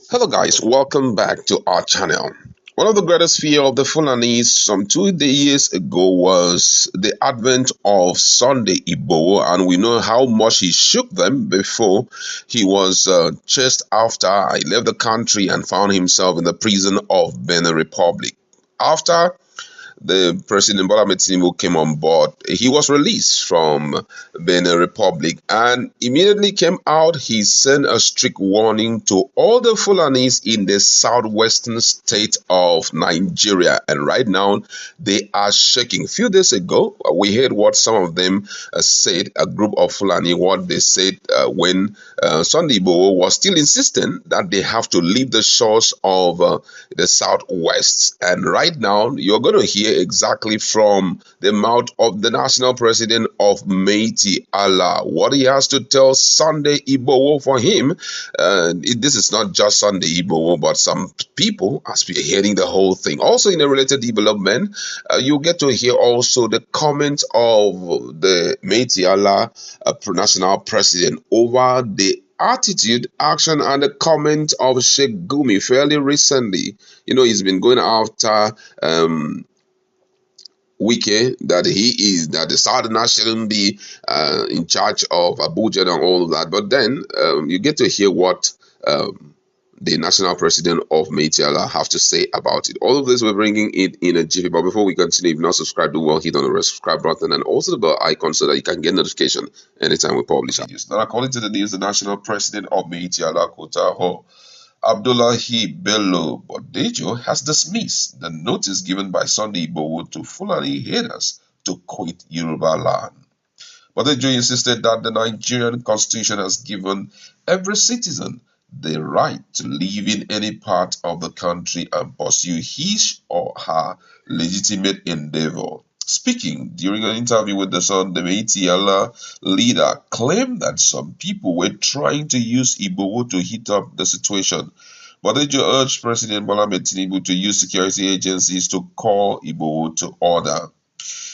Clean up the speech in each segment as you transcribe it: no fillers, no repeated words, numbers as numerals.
Hello guys, welcome back to our channel. One of the greatest fear of the Fulanis some 2 years ago was the advent of Sunday Igboho, and we know how much he shook them before he was chased after he left the country and found himself in the prison of Benin Republic. After the President Bola Ahmed Tinubu came on board, he was released from Benin Republic and immediately came out. He sent a strict warning to all the Fulanis in the southwestern state of Nigeria. And right now, they are shaking. A few days ago, we heard what some of them said, a group of Fulani, what they said when Sunday Igboho was still insisting that they have to leave the shores of the southwest. And right now, you're going to hear exactly from the mouth of the national president of Miyetti Allah what he has to tell Sunday Igboho. For him, this is not just Sunday Igboho, but some people are spearheading the whole thing. Also, in a related development, you get to hear also the comment of the Miyetti Allah national president over the attitude, action, and the comment of Sheikh Gumi fairly recently. He's been going after Wike, that the Southerners shouldn't be in charge of Abuja and all of that. But then you get to hear what the national president of Miyetti have to say about it. All of this we're bringing it in a jiffy. But before we continue, if you're not subscribed, do well, hit on the subscribe button and also the bell icon so that you can get notification anytime we publish videos. Now, according to the news, the national president of Miyetti Kota Abdullahi Bello Bodejo has dismissed the notice given by Sunday Igboho to Fulani haters to quit Yoruba land. Bodejo insisted that the Nigerian constitution has given every citizen the right to live in any part of the country and pursue his or her legitimate endeavor. Speaking during an interview with the Sun, the Miyetti Allah leader claimed that some people were trying to use Igboho to heat up the situation. Bodejo urged President Bola Ahmed Tinubu to use security agencies to call Igboho to order.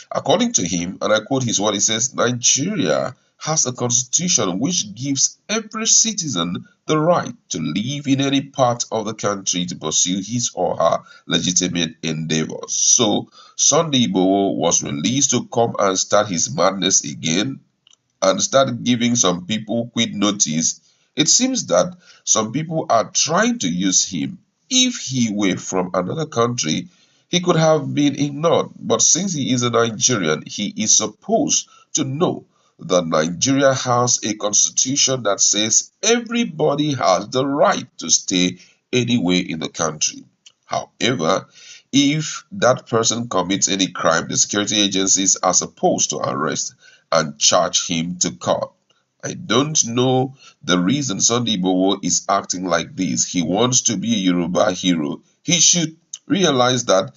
According to him, and I quote his word, he says, Nigeria has a constitution which gives every citizen the right to live in any part of the country to pursue his or her legitimate endeavors. So Sunday Igboho was released to come and start his madness again and start giving some people quit notice. It seems that some people are trying to use him. If he were from another country, he could have been ignored, but since he is a Nigerian, he is supposed to know that Nigeria has a constitution that says everybody has the right to stay anywhere in the country. However, if that person commits any crime, the security agencies are supposed to arrest and charge him to court. I don't know the reason Sunday Igboho is acting like this. He wants to be a Yoruba hero. He should realize that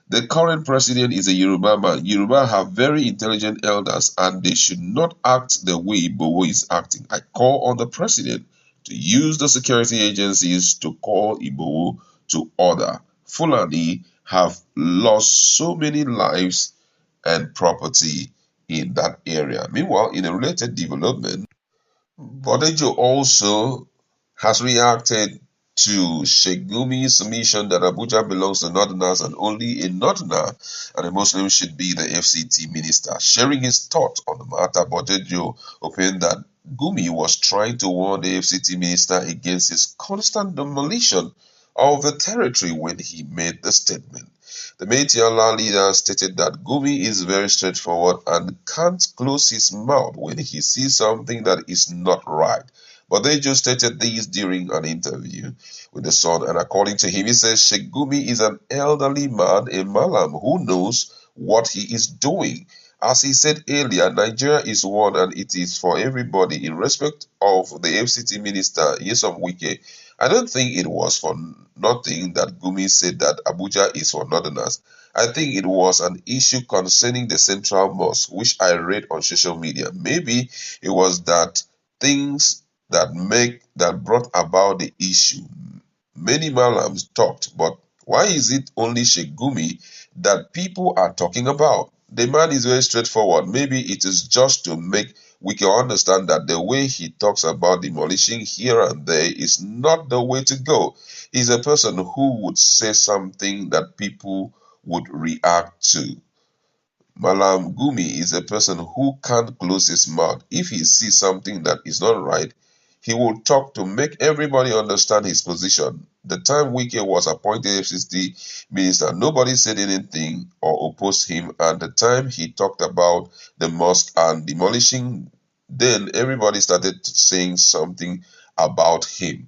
the current president is a Yoruba man. Yoruba have very intelligent elders and they should not act the way Igboho is acting. I call on the president to use the security agencies to call Igboho to order. Fulani have lost so many lives and property in that area. Meanwhile, in a related development, Bodejo also has reacted to Sheikh Gumi's submission that Abuja belongs to Northerners and only a Northerner and a Muslim should be the FCT minister. Sharing his thoughts on the matter, Bodejo opined that Gumi was trying to warn the FCT minister against his constant demolition of the territory when he made the statement. The Miyetti Allah leader stated that Gumi is very straightforward and can't close his mouth when he sees something that is not right. But they just stated this during an interview with the Sun, and according to him, he says Sheikh Gumi is an elderly man, a Malam, who knows what he is doing. As he said earlier, Nigeria is one and it is for everybody. In respect of the FCT minister, Nyesom Wike, I don't think it was for nothing that Gumi said that Abuja is for Northerners. I think it was an issue concerning the Central Mosque, which I read on social media. Maybe it was that things that brought about the issue. Many Malams talked, but why is it only Sheikh Gumi that people are talking about? The man is very straightforward. Maybe it is just to make we can understand that the way he talks about demolishing here and there is not the way to go. He's a person who would say something that people would react to. Malam Gumi is a person who can't close his mouth. If he sees something that is not right, he will talk to make everybody understand his position. The time Wike was appointed FCT minister, nobody said anything or opposed him. And the time he talked about the mosque and demolishing, then everybody started saying something about him.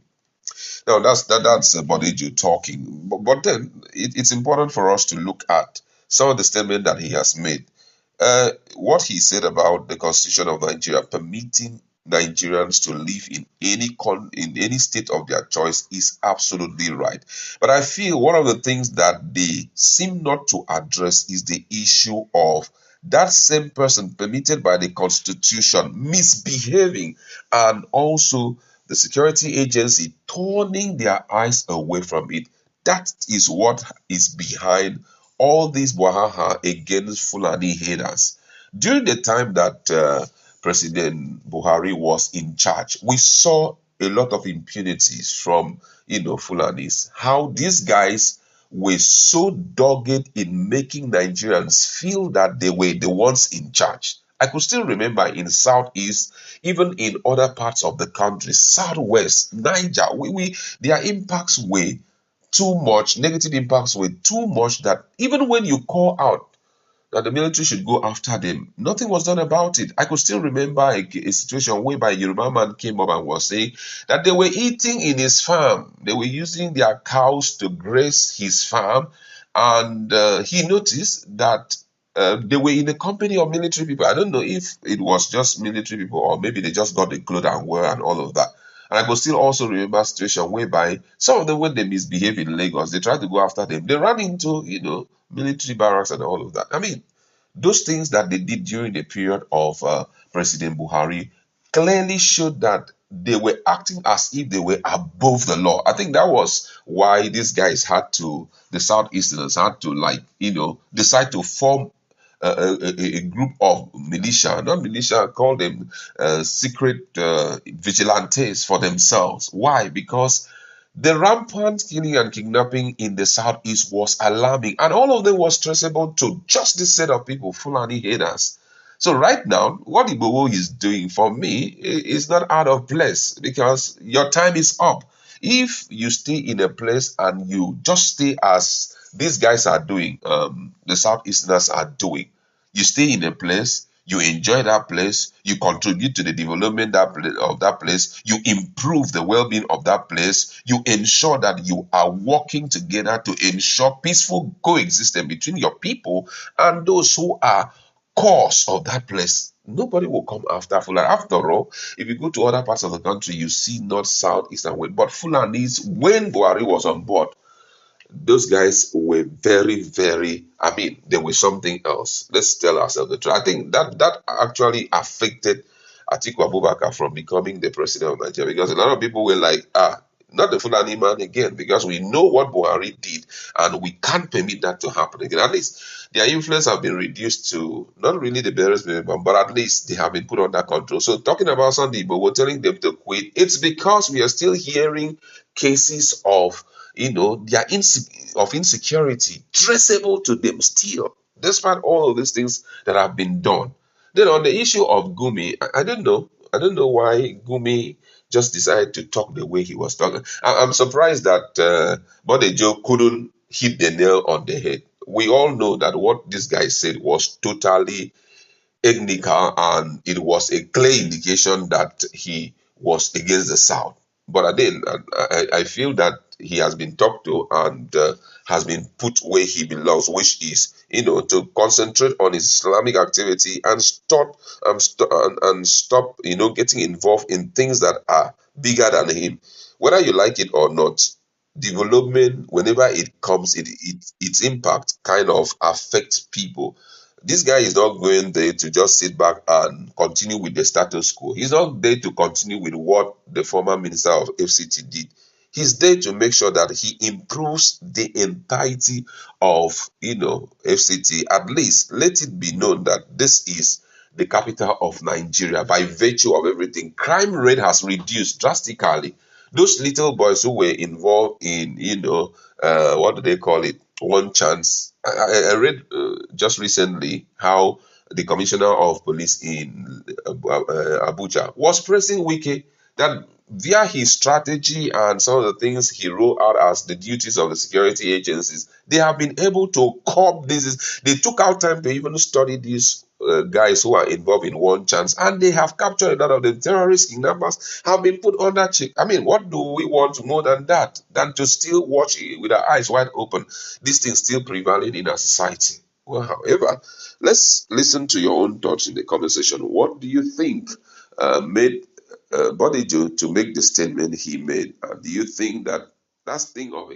Now that's Bodeju talking. But then it's important for us to look at some of the statement that he has made. What he said about the Constitution of Nigeria permitting Nigerians to live in in any state of their choice is absolutely right. But I feel one of the things that they seem not to address is the issue of that same person permitted by the Constitution misbehaving, and also the security agency turning their eyes away from it. That is what is behind all these wahaha against Fulani haters. During the time that President Buhari was in charge, we saw a lot of impunities from Fulanis. How these guys were so dogged in making Nigerians feel that they were the ones in charge. I could still remember in Southeast, even in other parts of the country, Southwest, Niger, their impacts were too much, negative impacts were too much that even when you call out that the military should go after them, nothing was done about it. I could still remember a situation whereby a Yoruba man came up and was saying that they were eating in his farm. They were using their cows to graze his farm. And he noticed that they were in the company of military people. I don't know if it was just military people or maybe they just got the clothes and wear and all of that. And I could still also remember a situation whereby some of them, when they misbehave in Lagos, they tried to go after them. They ran into, military barracks and all of that. I mean, those things that they did during the period of President Buhari clearly showed that they were acting as if they were above the law. I think that was why these guys the Southeasterners had to, decide to form a group of militia, not militia, call them secret vigilantes for themselves. Why? Because the rampant killing and kidnapping in the southeast was alarming, and all of them was traceable to just this set of people, Fulani haters. So right now, what Igboho is doing for me is not out of place, because your time is up. If you stay in a place and you just stay as these guys are doing, the Southeasterners are doing, you stay in a place, you enjoy that place, you contribute to the development of that place, you improve the well-being of that place, you ensure that you are working together to ensure peaceful coexistence between your people and those who are cause of that place. Nobody will come after Fulani. After all, if you go to other parts of the country, you see north, south, east, and west. But Fulanis, when Buhari was on board, those guys were very, very, they were something else. Let's tell ourselves the truth. I think that actually affected Atiku Abubakar from becoming the president of Nigeria, because a lot of people were like, not the Fulani man again, because we know what Buhari did and we can't permit that to happen again. At least their influence have been reduced to not really the barest minimum, but at least they have been put under control. So talking about Sunday, but we're telling them to quit, it's because we are still hearing cases of of insecurity traceable to them still, despite all of these things that have been done. Then on the issue of Gumi, I don't know. I don't know why Gumi just decided to talk the way he was talking. I'm surprised that Bodejo couldn't hit the nail on the head. We all know that what this guy said was totally technical, and it was a clear indication that he was against the South. But again, I feel that he has been talked to and has been put where he belongs, which is, to concentrate on his Islamic activity and stop, getting involved in things that are bigger than him. Whether you like it or not, development, whenever it comes, its impact kind of affects people. This guy is not going there to just sit back and continue with the status quo. He's not there to continue with what the former minister of FCT did. He's there to make sure that he improves the entirety of, FCT. At least let it be known that this is the capital of Nigeria, by virtue of everything, crime rate has reduced drastically. Those little boys who were involved in, what do they call it? One chance. I read just recently how the commissioner of police in Abuja was praising Wike that via his strategy and some of the things he rolled out as the duties of the security agencies, they have been able to curb this. They took out time to even study these guys who are involved in one chance, and they have captured a lot of them. Terrorist kidnappers have been put under check. I mean, what do we want more than that? Than to still watch it with our eyes wide open? This thing still prevailing in our society. Well, however, let's listen to your own thoughts in the conversation. What do you think made Bodijo to make the statement he made? Do you think that thing of